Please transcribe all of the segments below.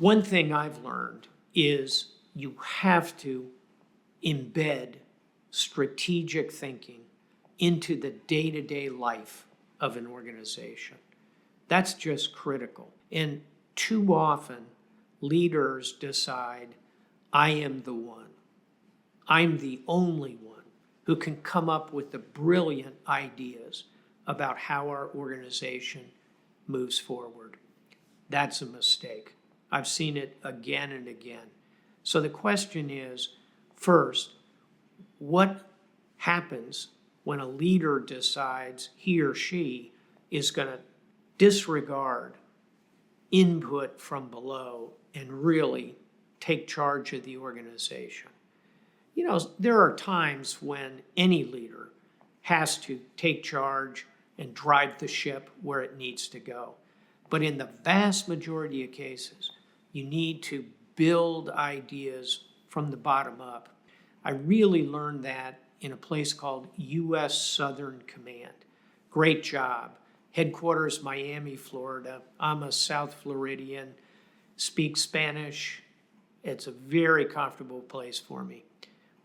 One thing I've learned is you have to embed strategic thinking into the day-to-day life of an organization. That's just critical. And too often, leaders decide, I am the one. I'm the only one who can come up with the brilliant ideas about how our organization moves forward. That's a mistake. I've seen it again and again. So the question is, first, what happens when a leader decides he or she is going to disregard input from below and really take charge of the organization? You know, there are times when any leader has to take charge and drive the ship where it needs to go. But in the vast majority of cases, you need to build ideas from the bottom up. I really learned that in a place called U.S. Southern Command. Great job. Headquarters, Miami, Florida. I'm a South Floridian, speak Spanish. It's a very comfortable place for me.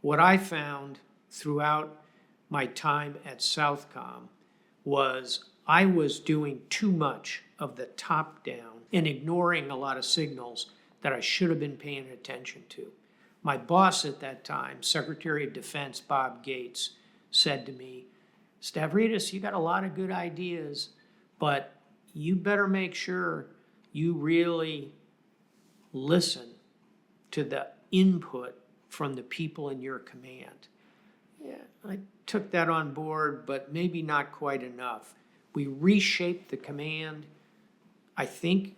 What I found throughout my time at Southcom was I was doing too much of the top down and ignoring a lot of signals that I should have been paying attention to. My boss at that time, Secretary of Defense Bob Gates, said to me, Stavridis, you got a lot of good ideas, but you better make sure you really listen to the input from the people in your command. Yeah, I took that on board, but maybe not quite enough. We reshaped the command, I think,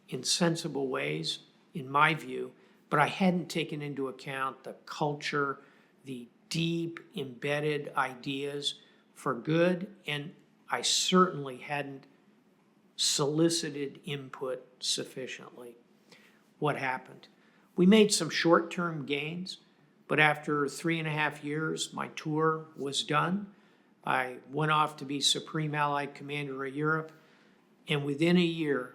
in sensible ways, in my view, but I hadn't taken into account the culture, the deep embedded ideas for good, and I certainly hadn't solicited input sufficiently. What happened? We made some short-term gains, but after 3.5 years, my tour was done. I went off to be Supreme Allied Commander of Europe, and within a year,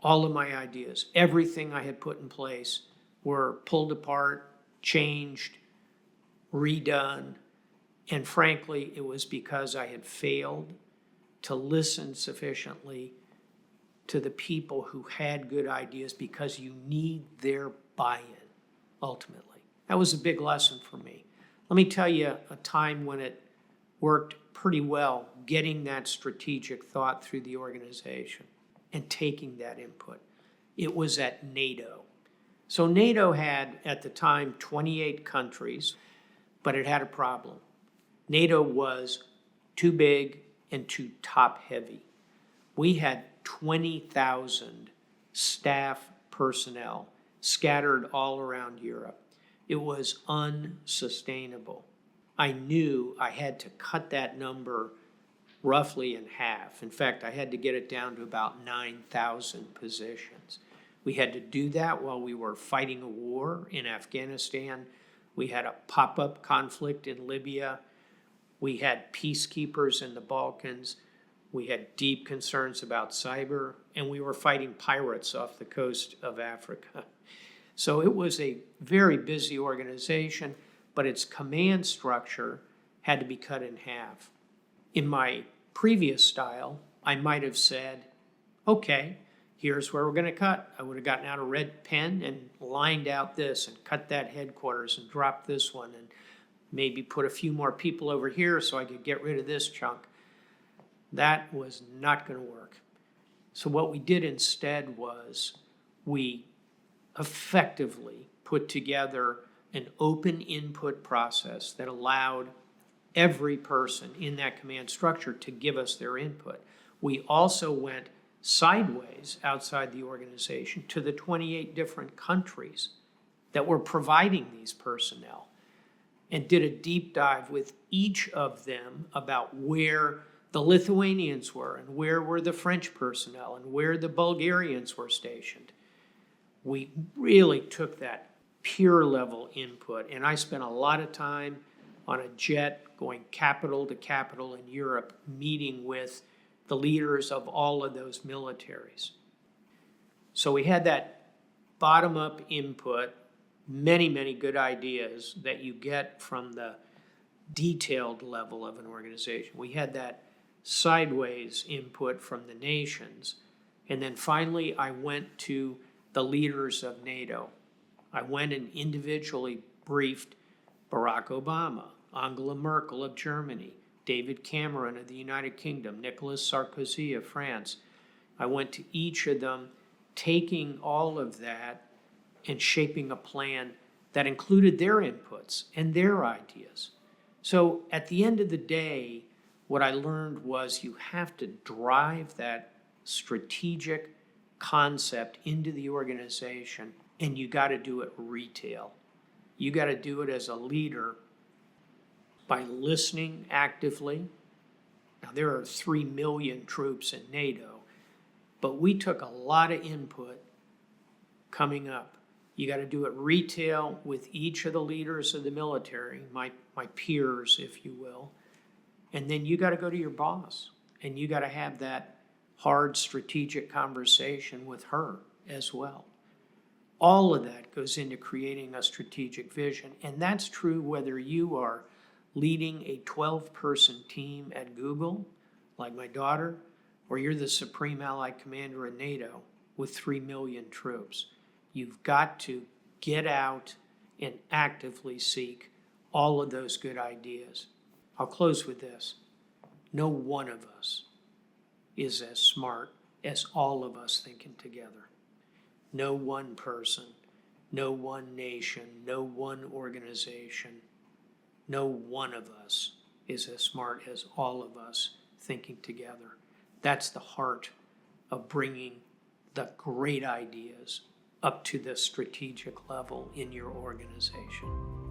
all of my ideas, everything I had put in place, were pulled apart, changed, redone, and frankly, it was because I had failed to listen sufficiently to the people who had good ideas, because you need their buy-in, ultimately. That was a big lesson for me. Let me tell you a time when it worked pretty well, getting that strategic thought through the organization and taking that input. It was at NATO. So NATO had, at the time, 28 countries, but it had a problem. NATO was too big and too top-heavy. We had 20,000 staff personnel scattered all around Europe. It was unsustainable. I knew I had to cut that number roughly in half. In fact, I had to get it down to about 9,000 positions. We had to do that while we were fighting a war in Afghanistan. We had a pop-up conflict in Libya. We had peacekeepers in the Balkans. We had deep concerns about cyber, and we were fighting pirates off the coast of Africa. So it was a very busy organization, but its command structure had to be cut in half. In my previous style, I might have said, okay, here's where we're going to cut. I would have gotten out a red pen and lined out this and cut that headquarters and dropped this one and maybe put a few more people over here so I could get rid of this chunk. That was not going to work. So what we did instead was we effectively put together an open input process that allowed every person in that command structure to give us their input. We also went sideways outside the organization to the 28 different countries that were providing these personnel and did a deep dive with each of them about where the Lithuanians were and where were the French personnel and where the Bulgarians were stationed. We really took that peer level input, and I spent a lot of time on a jet going capital to capital in Europe, meeting with the leaders of all of those militaries. So we had that bottom-up input, many, many good ideas that you get from the detailed level of an organization. We had that sideways input from the nations. And then finally, I went to the leaders of NATO. I went and individually briefed Barack Obama, Angela Merkel of Germany, David Cameron of the United Kingdom, Nicolas Sarkozy of France. I went to each of them, taking all of that and shaping a plan that included their inputs and their ideas. So at the end of the day, what I learned was you have to drive that strategic concept into the organization, and you got to do it retail. You got to do it as a leader by listening actively. Now, there are 3 million troops in NATO, but we took a lot of input coming up. You got to do it retail with each of the leaders of the military, my peers, if you will. And then you got to go to your boss, and you got to have that hard strategic conversation with her as well. All of that goes into creating a strategic vision. And that's true whether you are leading a 12-person team at Google, like my daughter, or you're the Supreme Allied Commander in NATO with 3 million troops. You've got to get out and actively seek all of those good ideas. I'll close with this. No one of us is as smart as all of us thinking together. No one person, no one nation, no one organization, no one of us is as smart as all of us thinking together. That's the heart of bringing the great ideas up to the strategic level in your organization.